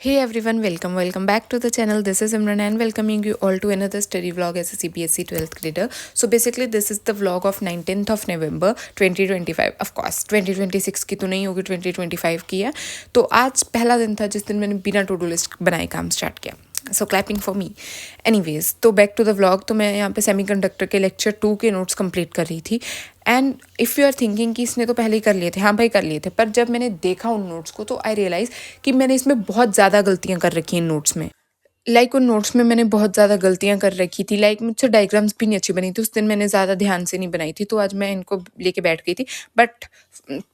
Hey everyone, welcome back to the channel. This is Imran and welcoming you all to another study vlog as a CBSE 12th grader. So basically this is the vlog of 19th of November 2025. Of course 2026 की तो नहीं होगी, 2025 की है. तो आज पहला दिन था जिस दिन मैंने बिना टू डू लिस्ट बनाए काम स्टार्ट किया. सो क्लैपिंग फॉर मी. एनीवेज, तो बैक टू द व्लॉग. तो मैं यहाँ पे सेमीकंडक्टर के लेक्चर 2 के नोट्स कंप्लीट कर रही थी. And if you are thinking कि इसने तो पहले ही कर लिए थे, हाँ भाई कर लिए थे, पर जब मैंने देखा उन नोट्स को तो आई रियलाइज़ कि मैंने इसमें बहुत ज़्यादा गलतियाँ कर रखी हैं इन नोट्स में. उन नोट्स में मैंने बहुत ज़्यादा गलतियाँ कर रखी थी. मुझसे डायग्राम्स भी नहीं अच्छी बनी थी. उस दिन मैंने ज़्यादा ध्यान से नहीं बनाई थी, तो आज मैं इनको लेके बैठ गई थी. बट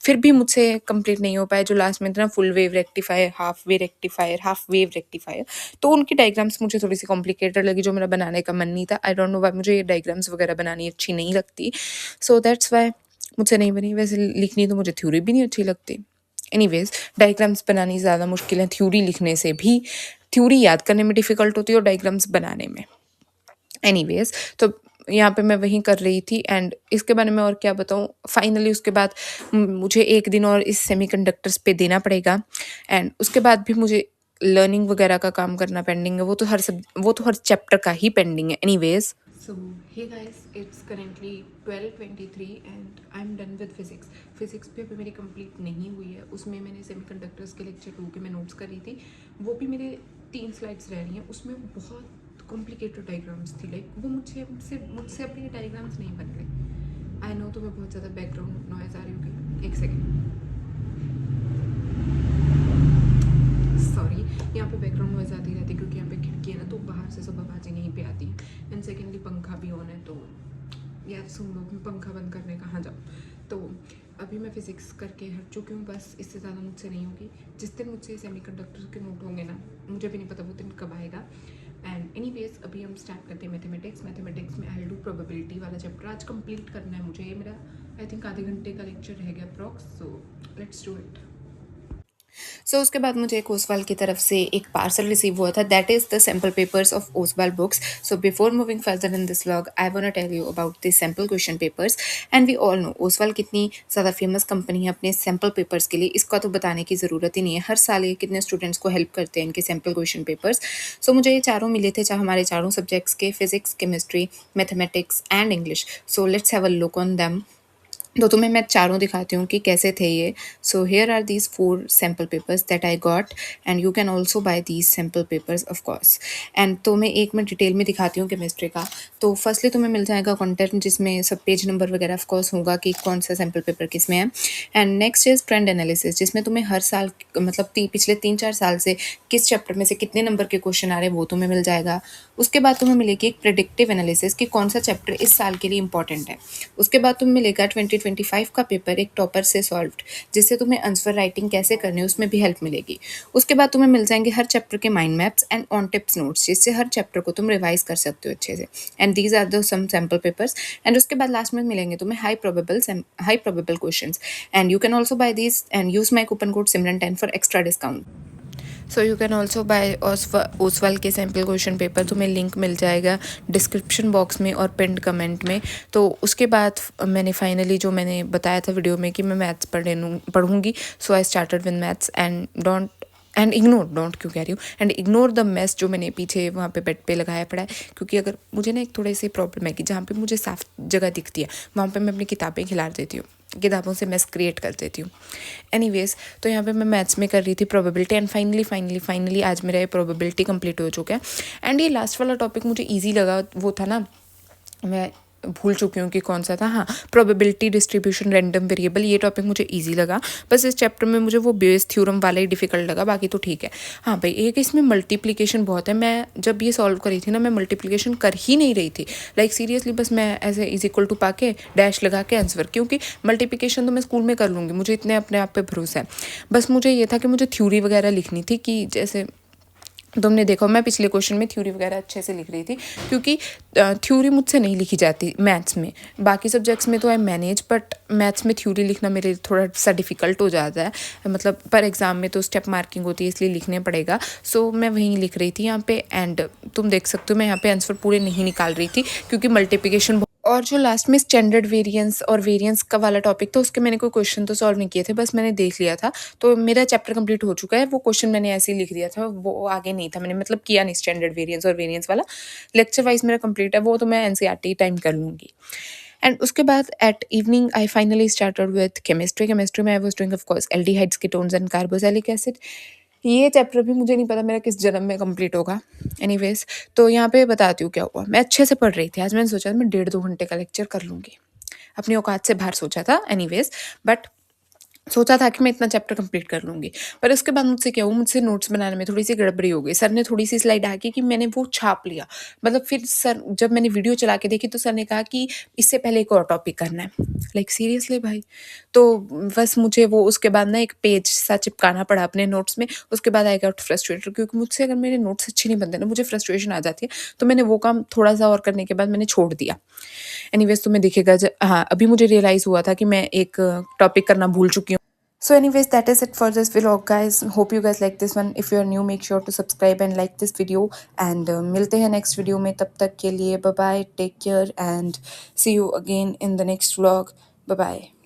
फिर भी मुझसे कंप्लीट नहीं हो पाया. जो लास्ट में था ना, full wave rectifier, half wave rectifier, तो उनकी डायग्राम्स मुझे थोड़ी सी कॉम्प्लिकेटेड लगी, जो मेरा बनाने का मन नहीं था. आई डोंट नो वाई, मुझे ये डायग्राम्स वगैरह बनानी अच्छी नहीं लगती. सो दैट्स वाई मुझसे नहीं बनी. वैसे लिखनी तो मुझे थ्योरी भी नहीं अच्छी लगती. एनीवेज, डायग्राम्स बनानी ज़्यादा मुश्किल है थ्योरी लिखने से भी. थ्योरी याद करने में डिफ़िकल्ट होती है और डायग्राम्स बनाने में. एनीवेज, तो यहाँ पे मैं वहीं कर रही थी. एंड इसके बारे में और क्या बताऊँ. फाइनली उसके बाद मुझे एक दिन और इस सेमीकंडक्टर्स पे देना पड़ेगा. एंड उसके बाद भी मुझे लर्निंग वगैरह का काम करना पेंडिंग है. वो तो हर चैप्टर का ही पेंडिंग है. Anyways, so hey guys, it's currently 12:23 and I'm done with physics पे अभी मेरी कंप्लीट नहीं हुई है. उसमें मैंने सेमीकंडक्टर्स के लेक्चर 2 के मैं नोट्स कर रही थी. वो भी मेरे 3 स्लाइड्स रह रही हैं. उसमें बहुत कॉम्प्लिकेटेड डायग्राम्स थी. वो मुझसे अपनी डायग्राम्स नहीं बन रहे. आई नो तुम्हें बहुत ज़्यादा बैकग्राउंड नॉइज़ आ रही होगी. एक सेकेंड, सॉरी. यहाँ पे बैकग्राउंड नॉइज़ आती रहती है क्योंकि यहाँ पे खिड़की है ना, तो बाहर से सब आवाज़ें यहीं पे आती हैं. एंड सेकेंडली पंखा भी ऑन है, तो यार सुन लो, मैं पंखा बंद करने कहाँ जाऊँ. तो अभी मैं फ़िज़िक्स करके हट चुकी हूँ. बस इससे ज़्यादा मुझसे नहीं होगी. जिस दिन मुझसे सेमीकंडक्टर के नोट होंगे ना, मुझे भी नहीं पता वो दिन कब आएगा. एंड एनीवेज, अभी हम स्टार्ट करते हैं मैथमेटिक्स में. आई विल डू प्रोबेबिलिटी वाला चैप्टर आज कंप्लीट करना है मुझे. ये मेरा आई थिंक आधे घंटे का लेक्चर रह गया approx. So let's do it. So उसके बाद मुझे एक ओसवाल की तरफ से एक पार्सल रिसीव हुआ था. That is the sample papers of Oswal books. So before moving further in this vlog, I want to tell you about this sample question papers. And we all know Oswal कितनी ज़्यादा फेमस कंपनी है अपने sample papers के लिए. इसका तो बताने की ज़रूरत ही नहीं है. हर साल ये कितने स्टूडेंट्स को हेल्प करते हैं इनके सैम्पल क्वेश्चन पेपर्स. सो मुझे ये चारों मिले थे, चाहे हमारे चारों सब्जेक्ट्स के, physics, chemistry, mathematics and English. So let's have a look on them. तो तुम्हें मैं चारों दिखाती हूँ कि कैसे थे ये. So here are these 4 sample papers that I got. And you can also buy these sample papers of course. And तो मैं एक में डिटेल में दिखाती हूँ केमिस्ट्री का. तो फर्स्टली तुम्हें मिल जाएगा कंटेंट, जिसमें सब पेज नंबर वगैरह ऑफ कोर्स होगा कि कौन सा सैम्पल पेपर किस में है. And next is trend analysis, जिसमें तुम्हें हर साल मतलब पिछले 3-4 साल से किस चैप्टर में से कितने नंबर के क्वेश्चन आ रहे हैं वो तुम्हें मिल जाएगा. उसके बाद तुम्हें मिलेगी एक प्रेडिक्टिव एनालिसिस कि कौन सा चैप्टर इस साल के लिए इंपॉर्टेंट है. उसके बाद तुम्हें मिलेगा 2025 का पेपर एक टॉपर से सॉल्व्ड, जिससे तुम्हें आंसर राइटिंग कैसे करनी है उसमें भी हेल्प मिलेगी. उसके बाद तुम्हें मिल जाएंगे हर चैप्टर के mind maps and on tips notes, जिससे हर चैप्टर को तुम रिवाइज कर सकते हो अच्छे से. And these are the some sample papers. And उसके बाद लास्ट में मिलेंगे तुम्हें high probable questions. And you can also buy this and use my coupon code Simran10 for extra discount. So you can also buy Oswal के sample question paper. तुम्हें link मिल जाएगा description box में और पिंड कमेंट में. तो उसके बाद मैंने फाइनली जो मैंने बताया था वीडियो में कि मैं मैथ्स पढ़ूंगी. So I started with maths and ignore the mess जो मैंने पीछे वहाँ पे बेड पे लगाया पड़ा है. क्योंकि अगर मुझे ना एक थोड़ी सी प्रॉब्लम है कि जहाँ पे मुझे साफ जगह दिखती है वहाँ पे मैं अपनी किताबें खिलार देती हूँ, किताबों से मेस क्रिएट कर देती हूँ. एनीवेज, तो यहाँ पे मैं मैथ्स में कर रही थी प्रोबेबिलिटी. एंड फाइनली आज मेरा ये प्रोबेबिलिटी कंप्लीट हो चुका है. एंड ये लास्ट वाला टॉपिक मुझे ईजी लगा. वो था ना, मैं भूल चुकी हूँ कि कौन सा था. हाँ, प्रोबेबिलिटी डिस्ट्रीब्यूशन रैंडम वेरिएबल. ये टॉपिक मुझे इजी लगा. बस इस चैप्टर में मुझे वो बेस थ्योरम वाला ही डिफिकल्ट लगा, बाकी तो ठीक है. हाँ भाई, एक इसमें मल्टीप्लिकेशन बहुत है. मैं जब ये सॉल्व करी थी ना, मैं मल्टीप्लिकेशन कर ही नहीं रही थी. सीरियसली, बस मैं ऐसे इज इक्वल टू पाके डैश लगा के आंसर. क्योंकि मल्टीप्लिकेशन तो मैं स्कूल में कर लूँगी, मुझे इतने अपने आप पे भरोसा है. बस मुझे ये था कि मुझे थ्योरी वगैरह लिखनी थी, कि जैसे तुमने देखो मैं पिछले क्वेश्चन में थ्योरी वगैरह अच्छे से लिख रही थी. क्योंकि थ्योरी मुझसे नहीं लिखी जाती मैथ्स में. बाकी सब्जेक्ट्स में तो आई मैनेज, बट मैथ्स में थ्योरी लिखना मेरे लिए थोड़ा सा डिफ़िकल्ट हो जाता है. मतलब पर एग्ज़ाम में तो स्टेप मार्किंग होती है, इसलिए लिखने पड़ेगा. सो मैं वहीं लिख रही थी यहाँ पे. एंड तुम देख सकते हो मैं यहाँ पे आंसर पूरे नहीं निकाल रही थी, क्योंकि मल्टीप्लिकेशन और जो लास्ट में स्टैंडर्ड वेरिएंस और वेरिएंस का वाला टॉपिक था, उसके मैंने कोई क्वेश्चन तो सॉल्व नहीं किए थे, बस मैंने देख लिया था। तो मेरा चैप्टर कंप्लीट हो चुका है, वो क्वेश्चन मैंने ऐसे ही लिख दिया था, वो आगे नहीं था, मैंने मतलब किया नहीं स्टैंडर्ड वेरिएंस और वेरिएंस वाला। लेक्चर वाइज मेरा कंप्लीट है, वो तो मैं एनसीईआरटी टाइम कर लूँगी। एंड उसके बाद at evening I finally started with chemistry. Chemistry में I was doing of course aldehydes, ketones and carboxylic acid. ये चैप्टर भी मुझे नहीं पता मेरा किस जन्म में कंप्लीट होगा। एनीवेज, तो यहाँ पे बताती हूँ क्या हुआ। मैं अच्छे से पढ़ रही थी, आज मैंने सोचा था मैं 1.5-2 घंटे का लेक्चर कर लूँगी, अपनी औकात से बाहर सोचा था। एनीवेज, बट सोचा था कि मैं इतना चैप्टर कंप्लीट कर लूँगी, पर उसके बाद मुझसे क्या हुआ, मुझसे नोट्स बनाने में थोड़ी सी गड़बड़ी हो गई। सर ने थोड़ी सी स्लाइड आगे की, मैंने वो छाप लिया। मतलब फिर सर, जब मैंने वीडियो चला के देखी तो सर ने कहा कि इससे पहले एक और टॉपिक करना है। लाइक सीरियसली भाई। तो बस मुझे वो उसके बाद ना एक पेज सा चिपकाना पड़ा अपने नोट्स में। उसके बाद आई गॉट फ्रस्ट्रेटेड, क्योंकि मुझसे अगर मेरे नोट्स अच्छे नहीं बनते ना, मुझे फ्रस्ट्रेशन आ जाती है। तो मैंने वो काम थोड़ा सा और करने के बाद मैंने छोड़ दिया। एनीवेज, तुम्हें दिखेगा हाँ, अभी मुझे रियलाइज़ हुआ था कि मैं एक टॉपिक करना भूल चुकी हूँ। So anyways, that is it for this vlog, guys. Hope you guys like this one. If you are new, make sure to subscribe and like this video. And मिलते हैं next video में, तब तक के लिए bye bye, take care and see you again in the next vlog. Bye bye.